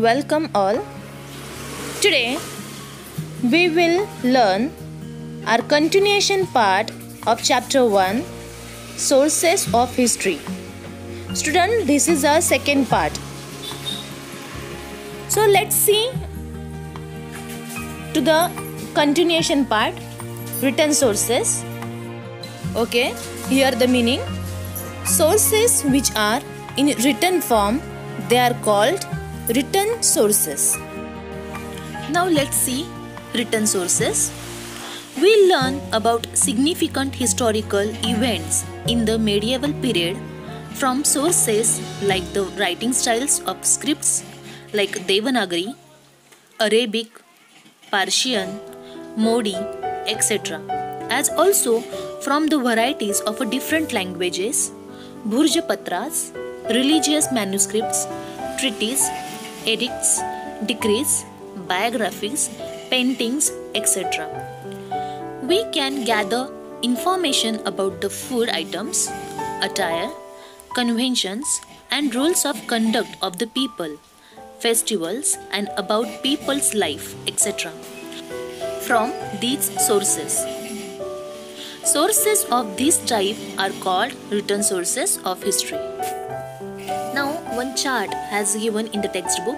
Welcome all. Today we will learn our continuation part of chapter 1, Sources of History. Student, this is our second part. So let's see to the continuation part, written sources. Okay, here the meaning. Sources which are in written form, they are called written sources. Now let's see written sources. We learn about significant historical events in the medieval period from sources like the writing styles of scripts like Devanagari, Arabic, Persian, Modi, etc. as also from the varieties of different languages, Bhurjapatras, religious manuscripts, treatises, edicts, decrees, biographies, paintings, etc. We can gather information about the food items, attire, conventions, and rules of conduct of the people, festivals, and about people's life, etc. from these sources. Sources of this type are called written sources of history. Now, one chart has given in the textbook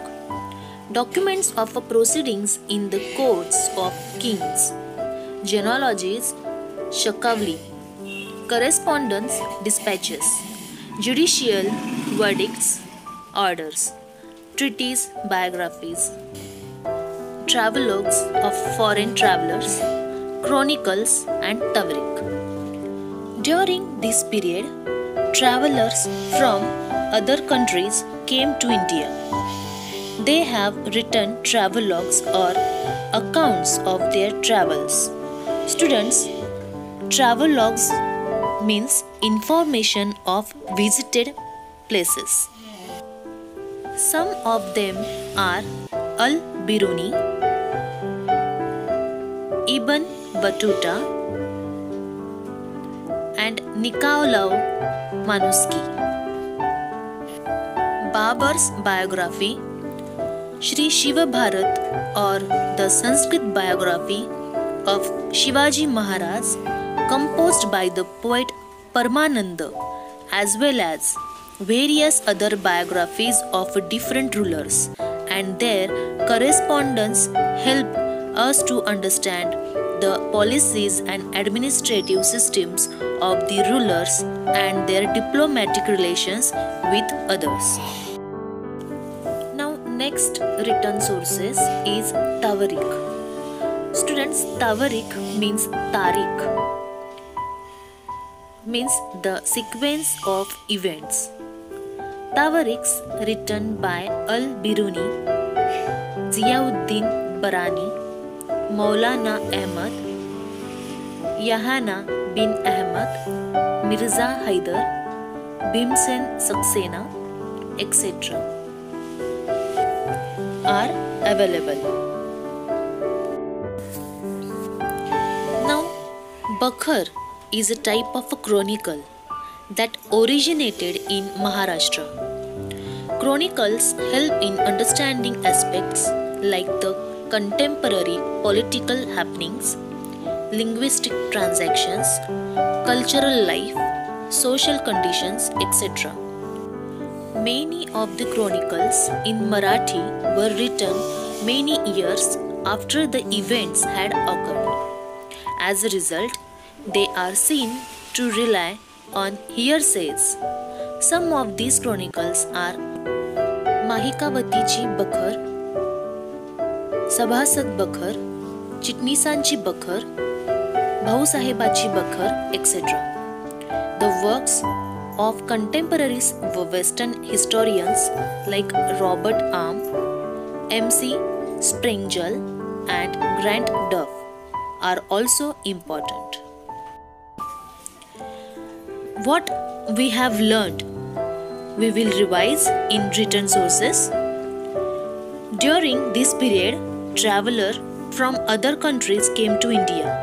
documents of proceedings in the courts of kings, genealogies, shakavli, correspondence, dispatches, judicial verdicts, orders, treaties, biographies, travelogues of foreign travelers, chronicles, and tawrik. During this period, travelers from other countries came to India. They have written travelogues or accounts of their travels. Students, travelogues means information of visited places. Some of them are Al-Biruni, Ibn Battuta, and Nicolau Manusky. Babar's biography, Shri Shiva Bharat, or the Sanskrit biography of Shivaji Maharaj, composed by the poet Paramananda, as well as various other biographies of different rulers and their correspondence, help us to understand the policies and administrative systems of the rulers and their diplomatic relations with others. Now, next written sources is Tawarik. Students, Tawarik means Tariq, means the sequence of events. Tawariks written by Al-Biruni, Ziauddin Barani, Maulana Ahmad, Yahana bin Ahmad, Mirza Haidar, Bhimsen Saxena, etc. are available. Now, Bakhar is a type of a chronicle that originated in Maharashtra. Chronicles help in understanding aspects like the contemporary political happenings, linguistic transactions, cultural life, social conditions, etc. Many of the chronicles in Marathi were written many years after the events had occurred. As a result, they are seen to rely on hearsays. Some of these chronicles are Mahikawatichi Bakhar, Sabhasad Bakhar, Chitnisanchi Bakhar, Bhausahebachi Bakhar, etc. The works of contemporary Western historians like Robert Arm, M.C. Springell, and Grant Duff are also important. What we have learned, we will revise in written sources. During this period, travelers from other countries came to India.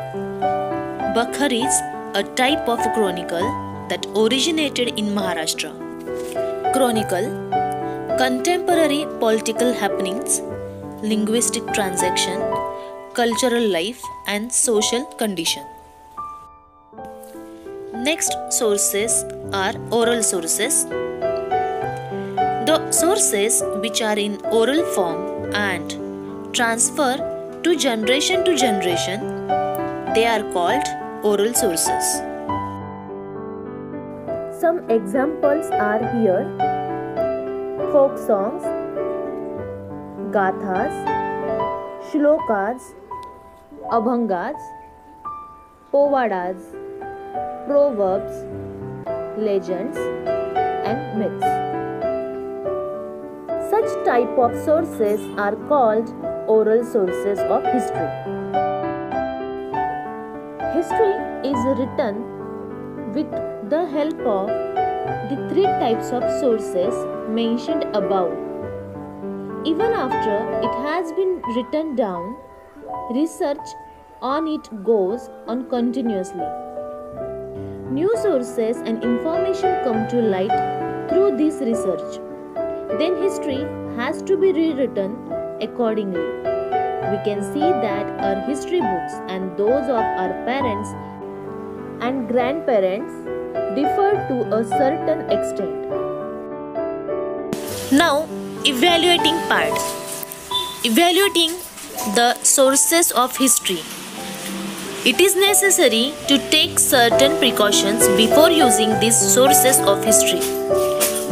Bakhar is a type of chronicle that originated in Maharashtra. Chronicle contemporary political happenings, linguistic transaction, cultural life, and social condition. Next sources are oral sources. The sources which are in oral form and transfer to generation, they are called oral sources. Some examples are here: folk songs, gathas, shlokas, abhangas, povadas, proverbs, legends, and myths. Such type of sources are called oral sources of history. History is written with the help of the three types of sources mentioned above. Even after it has been written down, research on it goes on continuously. New sources and information come to light through this research. Then history has to be rewritten accordingly. We can see that our history books and those of our parents and grandparents differ to a certain extent. Now, evaluating part. Evaluating the sources of history. It is necessary to take certain precautions before using these sources of history.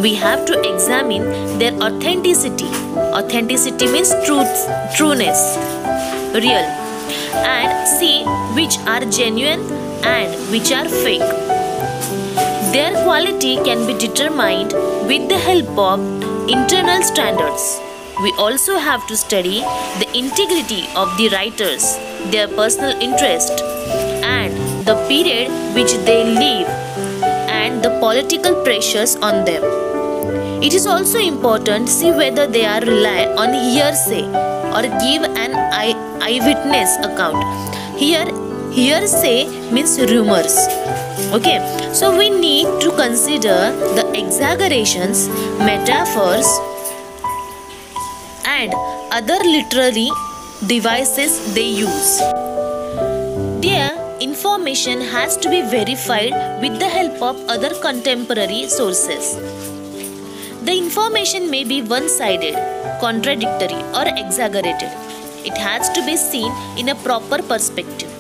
We have to examine their authenticity. Authenticity means trueness, real, and see which are genuine and which are fake. Their quality can be determined with the help of internal standards. We also have to study the integrity of the writers, their personal interest, and the period which they live, and the political pressures on them. It is also important to see whether they are rely on hearsay or give an eyewitness account. Here, hearsay means rumors. Okay, so we need to consider the exaggerations, metaphors, and other literary devices they use. Their information has to be verified with the help of other contemporary sources. The information may be one-sided, contradictory, or exaggerated. It has to be seen in a proper perspective.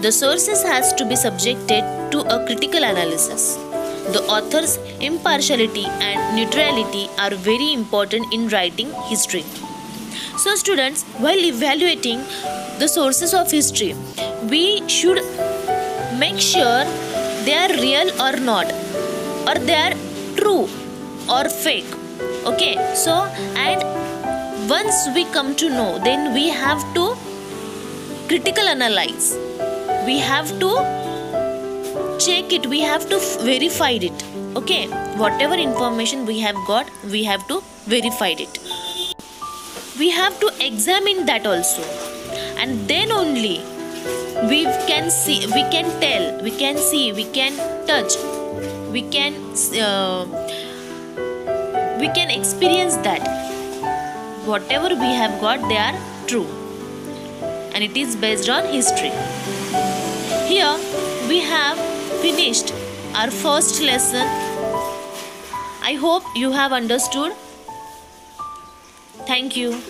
The sources has to be subjected to a critical analysis. The author's impartiality and neutrality are very important in writing history. So students, while evaluating the sources of history, we should make sure they are real or not, or they are true or fake. Okay, so and once we come to know, then we have to critical analyze. We have to check it, we have to verify it. Okay, whatever information we have got, we have to verify it. We have to examine that also, and then only we can see, we can tell, we can see, we can touch, we can experience that whatever we have got, they are true, and it is based on history. Here we have finished our first lesson. I hope you have understood. Thank you.